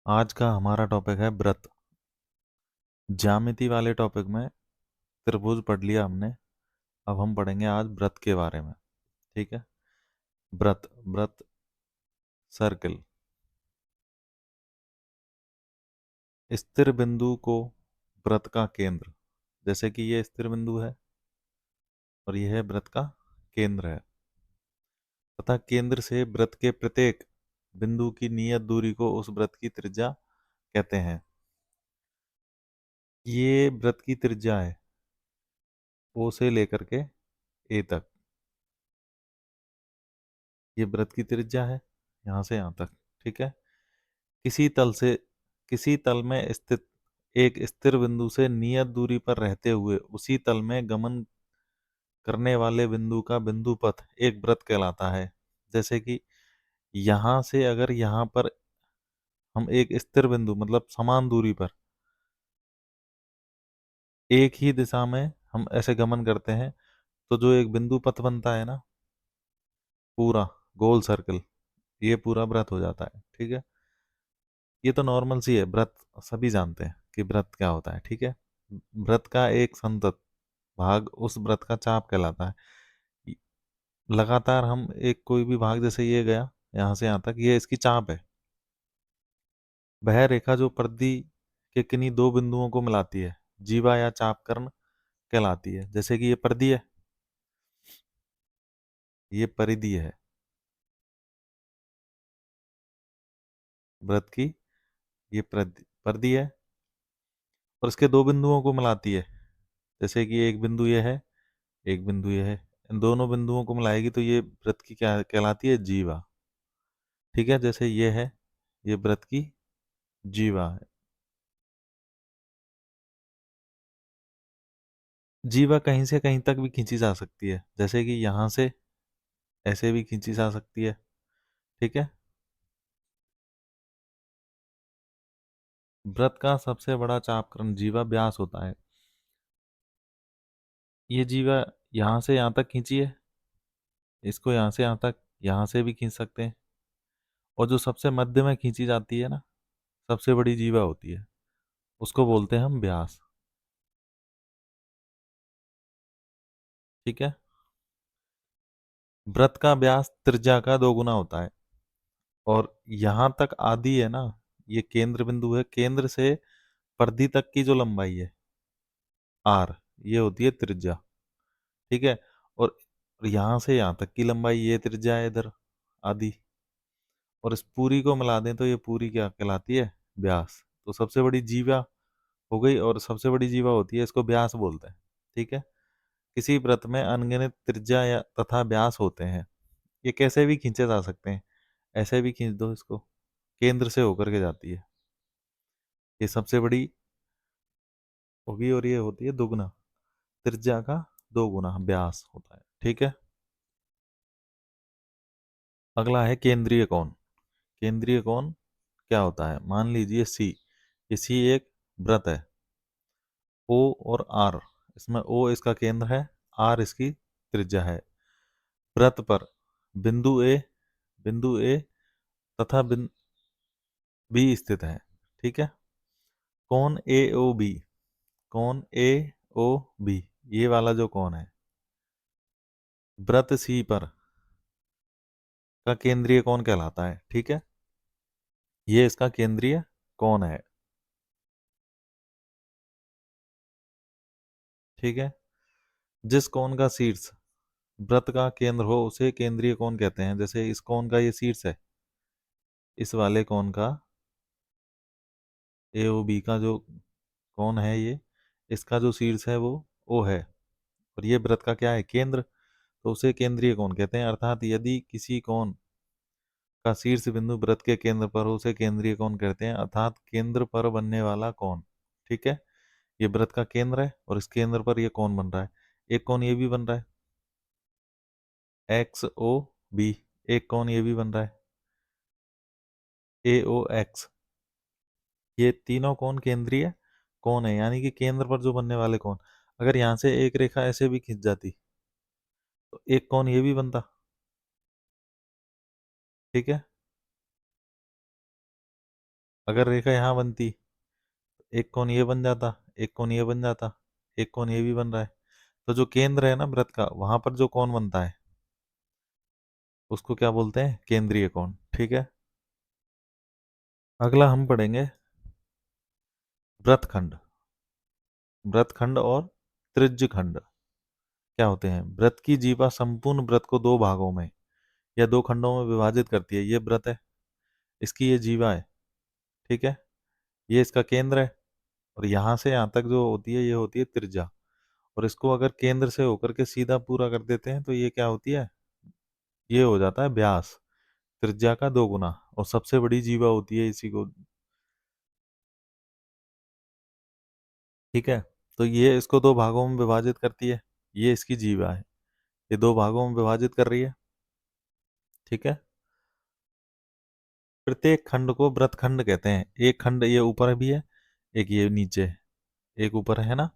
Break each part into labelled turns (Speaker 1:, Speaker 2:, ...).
Speaker 1: आज का हमारा टॉपिक है व्रत। ज्यामिति वाले टॉपिक में त्रिभुज पढ़ लिया हमने। अब हम पढ़ेंगे आज व्रत के बारे में। ठीक है। व्रत व्रत सर्किल। स्थिर बिंदु को व्रत का केंद्र, जैसे कि ये स्थिर बिंदु है और यह है व्रत का केंद्र है, तथा केंद्र से व्रत के प्रत्येक बिंदु की नियत दूरी को उस व्रत की त्रिज्या कहते हैं। ये व्रत की त्रिज्या है, ओ से लेकर के ए तक। ये व्रत की त्रिज्या है यहां से यहां तक। ठीक है। किसी तल से किसी तल में स्थित एक स्थिर बिंदु से नियत दूरी पर रहते हुए उसी तल में गमन करने वाले बिंदु का बिंदु पथ एक व्रत कहलाता है। जैसे कि यहां से अगर यहां पर हम एक स्थिर बिंदु मतलब समान दूरी पर एक ही दिशा में हम ऐसे गमन करते हैं, तो जो एक बिंदु पथ बनता है ना, पूरा गोल सर्कल, ये पूरा व्रत हो जाता है। ठीक है। ये तो नॉर्मल सी है, व्रत सभी जानते हैं कि व्रत क्या होता है। ठीक है। व्रत का एक संतत भाग उस व्रत का चाप कहलाता है। लगातार हम एक कोई भी भाग, जैसे ये गया यहां से यहां तक, ये इसकी चाप है। वह रेखा जो परिधि के किन्हीं दो बिंदुओं को मिलाती है जीवा या चाप कर्ण कहलाती है। जैसे कि ये परिधि है, ये परिधि है व्रत की, ये परिधि है और इसके दो बिंदुओं को मिलाती है। जैसे कि एक बिंदु ये है, एक बिंदु ये है, इन दोनों बिंदुओं को मिलाएगी तो ये व्रत की क्या कहलाती है? जीवा। ठीक है। जैसे ये है, ये व्रत की जीवा है। जीवा कहीं से कहीं तक भी खींची जा सकती है, जैसे कि यहां से ऐसे भी खींची जा सकती है। ठीक है। व्रत का सबसे बड़ा चापकर्ण जीवा व्यास होता है। ये जीवा यहां से यहां तक खींची है, इसको यहां से यहां तक, यहां से भी खींच सकते हैं। और जो सबसे मध्य में खींची जाती है ना, सबसे बड़ी जीवा होती है, उसको बोलते हैं हम व्यास। ठीक है। व्रत का व्यास त्रिज्या का दोगुना होता है। और यहां तक आदि है ना, ये केंद्र बिंदु है, केंद्र से परिधि तक की जो लंबाई है आर, ये होती है त्रिज्या। ठीक है। और यहां से यहां तक की लंबाई ये त्रिज्या है इधर, आदि। और इस पूरी को मिला दें तो ये पूरी क्या कहलाती है? व्यास। तो सबसे बड़ी जीवा हो गई, और सबसे बड़ी जीवा होती है, इसको व्यास बोलते हैं। ठीक है। किसी व्रत में अनगिनत त्रिज्या या तथा व्यास होते हैं। ये कैसे भी खींचे जा सकते हैं, ऐसे भी खींच दो इसको, केंद्र से होकर के जाती है, ये सबसे बड़ी होगी। और ये होती है दुगना, त्रिज्या का दो गुना व्यास होता है। ठीक है। अगला है केंद्रीय कोण। केंद्रीय कोण क्या होता है? मान लीजिए सी, ये सी एक व्रत है, ओ और आर, इसमें ओ इसका केंद्र है, आर इसकी त्रिज्या है। वृत्त पर बिंदु ए, बिंदु ए तथा बिंदु बी स्थित है। ठीक है। कौन ए ओ बी, कौन ए ओ बी, ये वाला जो कौन है वृत्त सी पर का केंद्रीय कौन कहलाता है। ठीक है। ये इसका केंद्रीय कौन है। ठीक है। जिस कौन का शीर्ष वृत्त का केंद्र हो उसे केंद्रीय कौन कहते हैं। जैसे इस कौन का ये शीर्ष है, इस वाले कौन का, ए ओ बी का जो कौन है ये, इसका जो शीर्ष है वो ओ है, और ये वृत्त का क्या है? केंद्र। तो उसे केंद्रीय कोण कहते हैं। अर्थात यदि किसी कोण का शीर्ष बिंदु वृत्त के केंद्र पर हो उसे केंद्रीय कोण कहते हैं, अर्थात केंद्र पर बनने वाला कोण। ठीक है। ये वृत्त का केंद्र है और इस केंद्र पर ये कोण बन रहा है। एक कोण ये भी बन रहा है, एक्स ओ बी। एक कोण ये भी बन रहा है, ए ओ एक्स। ये तीनों कोण केंद्रीय कोण है, यानी कि केंद्र पर जो बनने वाले कोण। अगर यहां से एक रेखा ऐसे भी खींच जाती तो एक कोण ये भी बनता। ठीक है। अगर रेखा यहाँ बनती, एक कोण ये बन जाता, एक कोण ये बन जाता, एक कोण ये भी बन रहा है। तो जो केंद्र है ना वृत्त का, वहां पर जो कोण बनता है उसको क्या बोलते हैं? केंद्रीय कोण। ठीक है। अगला हम पढ़ेंगे वृत्तखंड। वृत्तखंड और त्रिज्यखंड क्या होते हैं? वृत्त की जीवा संपूर्ण वृत्त को दो भागों में या दो खंडों में विभाजित करती है। ये वृत्त है, इसकी ये जीवा है। ठीक है। ये इसका केंद्र है, और यहां से यहां तक जो होती है ये होती है त्रिज्या। और इसको अगर केंद्र से होकर के सीधा पूरा कर देते हैं तो ये क्या होती है? ये हो जाता है व्यास, त्रिज्या का 2 गुना। और सबसे बड़ी जीवा होती है इसी को। ठीक है। तो ये इसको दो भागों में विभाजित करती है। ये इसकी जीवा है, ये दो भागों में विभाजित कर रही है। ठीक है। प्रत्येक खंड को वृत्तखंड कहते हैं। एक खंड ये ऊपर भी है, एक ये नीचे है, एक ऊपर है ना।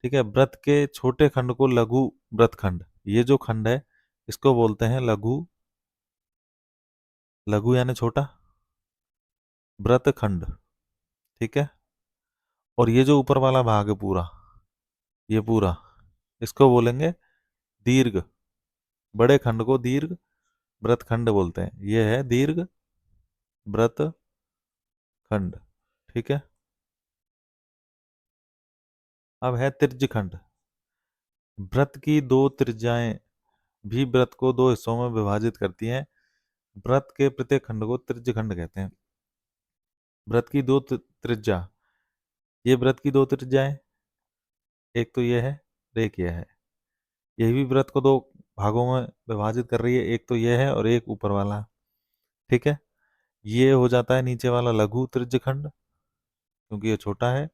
Speaker 1: ठीक है। वृत्त के छोटे खंड को लघु वृत्तखंड, ये जो खंड है इसको बोलते हैं लघु। लघु यानी छोटा, वृत्तखंड। ठीक है। और ये जो ऊपर वाला भाग है पूरा, ये पूरा, इसको बोलेंगे दीर्घ। बड़े खंड को दीर्घ वृत्तखंड बोलते हैं। ये है दीर्घ वृत्तखंड। ठीक है। अब है त्रिज्यखंड। वृत्त की दो त्रिज्याएं भी वृत्त को दो हिस्सों में विभाजित करती हैं। वृत्त के प्रत्येक खंड को त्रिज्यखंड कहते हैं। वृत्त की दो त्रिज्या, ये वृत्त की दो त्रिज्याएं, एक तो ये है और एक ये है। ये भी वृत्त को दो भागों में विभाजित कर रही है, एक तो ये है और एक ऊपर वाला। ठीक है। ये हो जाता है नीचे वाला लघु त्रिज्यखंड, क्योंकि ये छोटा है।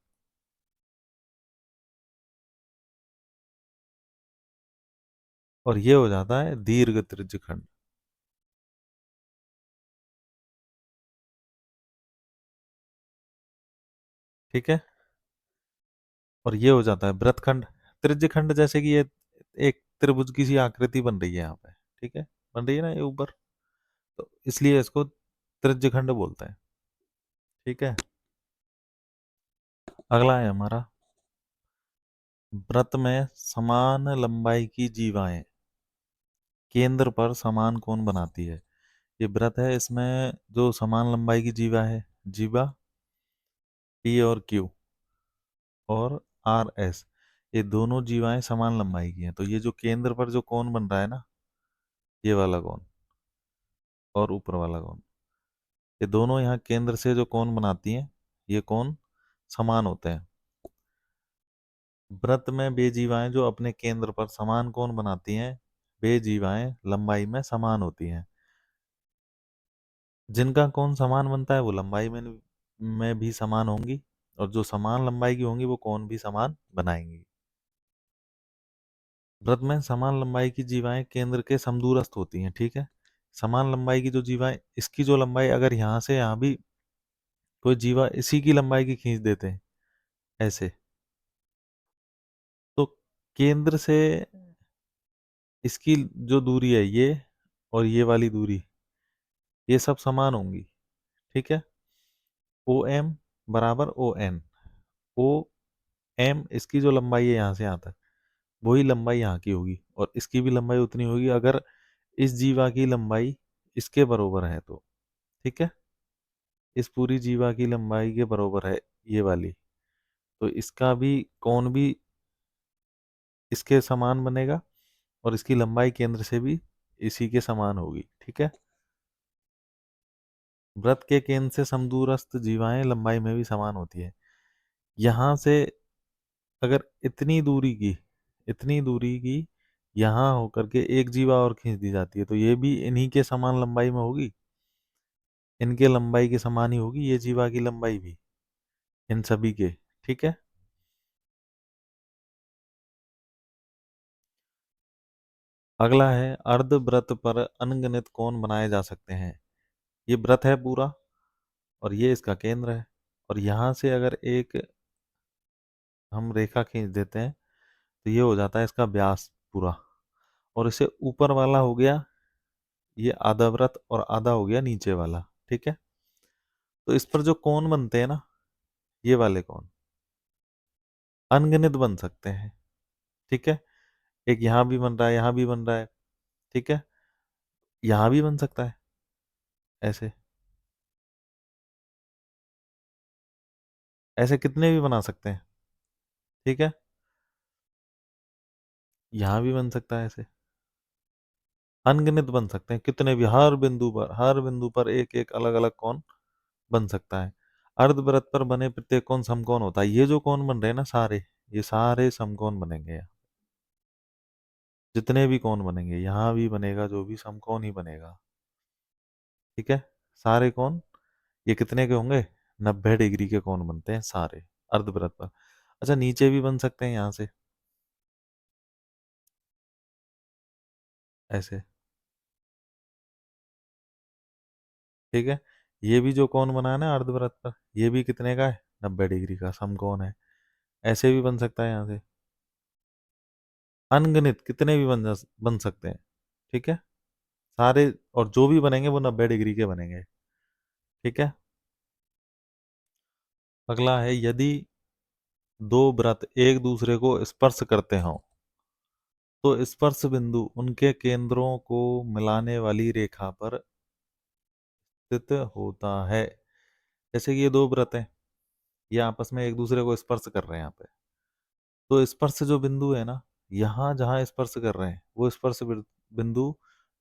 Speaker 1: और ये हो जाता है दीर्घ त्रिज्यखंड। ठीक है। और ये हो जाता है वृत्तखंड। त्रिज्यखंड जैसे कि ये एक त्रिभुज की सी आकृति बन रही है यहाँ पे। ठीक है, बन रही है ना ये ऊपर, तो इसलिए इसको त्रिज्यखंड बोलते हैं। ठीक है। अगला है हमारा वृत्त में समान लंबाई की जीवाएं केंद्र पर समान कोण बनाती है। ये वृत्त है, इसमें जो समान लंबाई की जीवा है, जीवा पी और क्यू और आर एस, ये दोनों जीवाएं समान लंबाई की हैं। तो ये जो केंद्र पर जो कोण बन रहा है ना, ये वाला कोण और ऊपर वाला कोण, ये दोनों यहाँ केंद्र से जो कोण बनाती हैं, ये कोण समान होते हैं। वृत्त में वे जीवाएं जो अपने केंद्र पर समान कोण बनाती हैं, वे जीवाएं लंबाई में समान होती हैं। जिनका कोण समान बनता है वो लंबाई में भी समान होंगी, और जो समान लंबाई की होंगी वो कोण भी समान बनाएंगी। वृत्त में समान लंबाई की जीवाएं केंद्र के समदूरस्थ होती हैं। ठीक है। समान लंबाई की जो जीवाएं, इसकी जो लंबाई अगर यहाँ से यहाँ भी कोई जीवा इसी की लंबाई की खींच देते हैं ऐसे, तो केंद्र से इसकी जो दूरी है ये और ये वाली दूरी, ये सब समान होंगी। ठीक है। ओ एम बराबर ओ एन। ओ एम इसकी जो लंबाई है यहाँ से यहाँ तक, वही लंबाई यहाँ की होगी, और इसकी भी लंबाई उतनी होगी अगर इस जीवा की लंबाई इसके बराबर है तो। ठीक है। इस पूरी जीवा की लंबाई के बराबर है ये वाली, तो इसका भी कोण भी इसके समान बनेगा, और इसकी लंबाई केंद्र से भी इसी के समान होगी। ठीक है। वृत्त के केंद्र से समदूरस्थ जीवाएं लंबाई में भी समान होती है। यहां से अगर इतनी दूरी की यहाँ होकर के एक जीवा और खींच दी जाती है, तो ये भी इन्हीं के समान लंबाई में होगी, इनके लंबाई के समान ही होगी ये जीवा की लंबाई भी, इन सभी के। ठीक है। अगला है अर्धवृत्त पर अनगिनत कोण बनाए जा सकते हैं। ये वृत्त है पूरा, और ये इसका केंद्र है, और यहाँ से अगर एक हम रेखा खींच देते हैं तो ये हो जाता है इसका व्यास पूरा। और इसे ऊपर वाला हो गया ये आधा वृत्त, और आधा हो गया नीचे वाला। ठीक है। तो इस पर जो कोण बनते हैं ना, ये वाले कोण अनगिनत बन सकते हैं। ठीक है, एक यहां भी बन रहा है, यहां भी बन रहा है। ठीक है, यहां भी बन सकता है ऐसे। ऐसे कितने भी बना सकते हैं। ठीक है, यहां भी बन सकता है ऐसे। अनगिनत बन सकते हैं कितने भी, हर बिंदु पर एक एक अलग अलग कोण बन सकता है। अर्धवृत्त पर बने प्रत्येक कोण समकोण होता है। ये जो कोण बन रहे हैं ना सारे, ये सारे समकोण बनेंगे। जितने भी कोण बनेंगे, यहां भी बनेगा जो भी समकोण ही बनेगा। ठीक है, सारे कोण ये कितने के होंगे, 90 डिग्री के कोण बनते हैं सारे अर्धवृत्त पर। अच्छा, नीचे भी बन सकते हैं यहां से ऐसे। ठीक है, ये भी जो कोण बना है ना अर्धवृत्त पर, ये भी कितने का है, 90 डिग्री का समकोण है। ऐसे भी बन सकता है यहाँ से। अनगिनत कितने भी बन सकते हैं। ठीक है, सारे, और जो भी बनेंगे वो 90 डिग्री के बनेंगे। ठीक है, अगला है, यदि दो वृत्त एक दूसरे को स्पर्श करते हों तो स्पर्श बिंदु उनके केंद्रों को मिलाने वाली रेखा पर स्थित होता है। जैसे कि ये दो वृत्त हैं, ये आपस में एक दूसरे को स्पर्श कर रहे हैं यहाँ पे। तो स्पर्श जो बिंदु है ना, यहाँ जहाँ स्पर्श कर रहे हैं वो स्पर्श बिंदु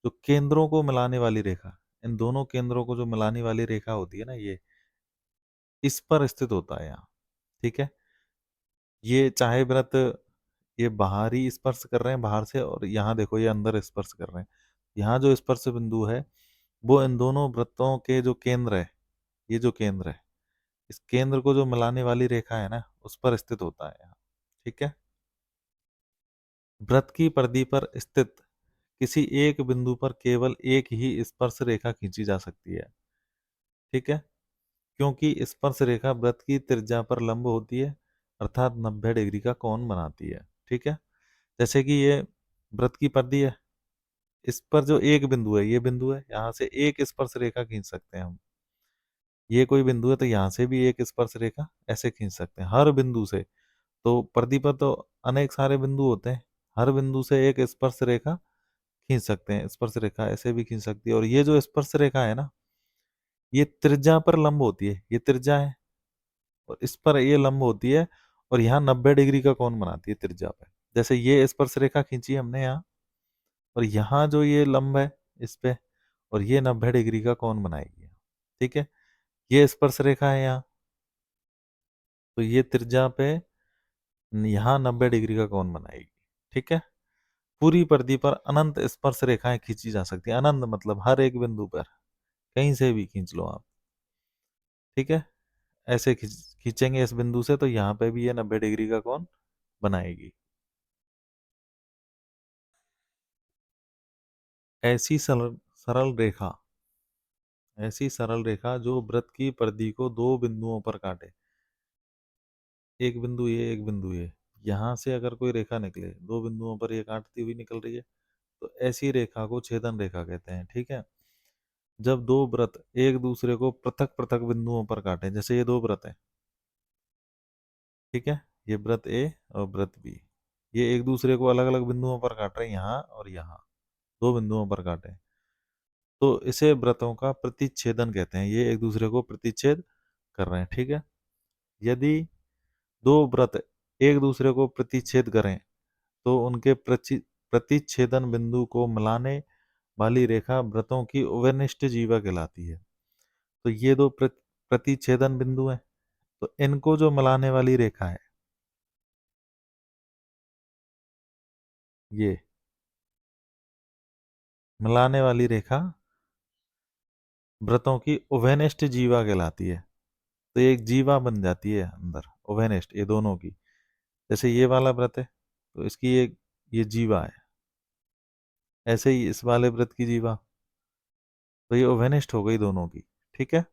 Speaker 1: जो केंद्रों को मिलाने वाली रेखा, इन दोनों केंद्रों को जो मिलाने वाली रेखा होती है ना, ये इस पर स्थित होता है यहाँ। ठीक है, ये चाहे व्रत ये बाहरी स्पर्श कर रहे हैं बाहर से, और यहाँ देखो ये अंदर स्पर्श कर रहे हैं। यहाँ जो स्पर्श बिंदु है वो इन दोनों वृत्तों के जो केंद्र है, ये जो केंद्र है, इस केंद्र को जो मिलाने वाली रेखा है ना, उस पर स्थित होता है यहाँ। ठीक है, वृत्त की परिधि पर स्थित किसी एक बिंदु पर केवल एक ही स्पर्श रेखा खींची जा सकती है। ठीक है, क्योंकि स्पर्श रेखा वृत्त की त्रिज्या पर लंब होती है, अर्थात 90 डिग्री का कोण बनाती है। ठीक है, जैसे कि ये वृत्त की परिधि है, इस पर जो एक बिंदु है, ये बिंदु है, यहाँ से एक स्पर्श रेखा खींच सकते हैं हम। ये कोई बिंदु है तो यहाँ से भी एक स्पर्श रेखा ऐसे खींच सकते हैं हर बिंदु से। तो परिधि पर तो अनेक सारे बिंदु होते हैं, हर बिंदु से एक स्पर्श रेखा खींच सकते हैं। स्पर्श रेखा ऐसे भी खींच सकती है, और ये जो स्पर्श रेखा है ना, ये त्रिज्या पर लंब होती है, ये त्रिज्या है और इस पर ये लंब होती है, और यहाँ 90 डिग्री का कोण बनाती है त्रिज्या पे। जैसे ये स्पर्श रेखा खींची हमने यहाँ, और यहाँ जो ये लंब है इस पे, और ये 90 डिग्री का कोण बनाएगी। ठीक है, ये स्पर्श रेखा है यहाँ, तो ये त्रिज्या पे यहाँ 90 डिग्री का कोण बनाएगी। ठीक है, पूरी परिधि पर अनंत स्पर्श रेखाएं खींची जा सकती है। अनंत मतलब हर एक बिंदु पर कहीं से भी खींच लो आप। ठीक है, ऐसे खींचेंगे इस बिंदु से तो यहाँ पे भी ये 90 डिग्री का कोण बनाएगी। ऐसी सरल सरल रेखा ऐसी सरल रेखा जो वृत्त की परिधि को दो बिंदुओं पर काटे, एक बिंदु ये, एक बिंदु ये, यहाँ से अगर कोई रेखा निकले दो बिंदुओं पर ये काटती हुई निकल रही है, तो ऐसी रेखा को छेदन रेखा कहते हैं। ठीक है, जब दो वृत्त एक दूसरे को पृथक पृथक बिंदुओं पर काटे, जैसे ये दो वृत्त हैं। ठीक है, ये व्रत ए और व्रत बी, ये एक दूसरे को अलग अलग बिंदुओं पर काट रहे हैं, यहाँ और यहाँ दो बिंदुओं पर काटे, तो इसे व्रतों का प्रतिच्छेदन कहते हैं। ये एक दूसरे को प्रतिच्छेद कर रहे हैं। ठीक है, यदि दो व्रत एक दूसरे को प्रतिच्छेद करें तो उनके प्रतिच्छेदन बिंदु को मिलाने वाली रेखा व्रतों की उभयनिष्ठ जीवा कहलाती है। तो ये दो प्रतिच्छेदन बिंदु हैं, तो इनको जो मिलाने वाली रेखा है, ये मिलाने वाली रेखा व्रतों की उभयनिष्ठ जीवा कहलाती है। तो ये एक जीवा बन जाती है अंदर, उभयनिष्ठ ये दोनों की। जैसे ये वाला व्रत है तो इसकी ये जीवा है, ऐसे ही इस वाले व्रत की जीवा, तो ये उभयनिष्ठ हो गई दोनों की। ठीक है,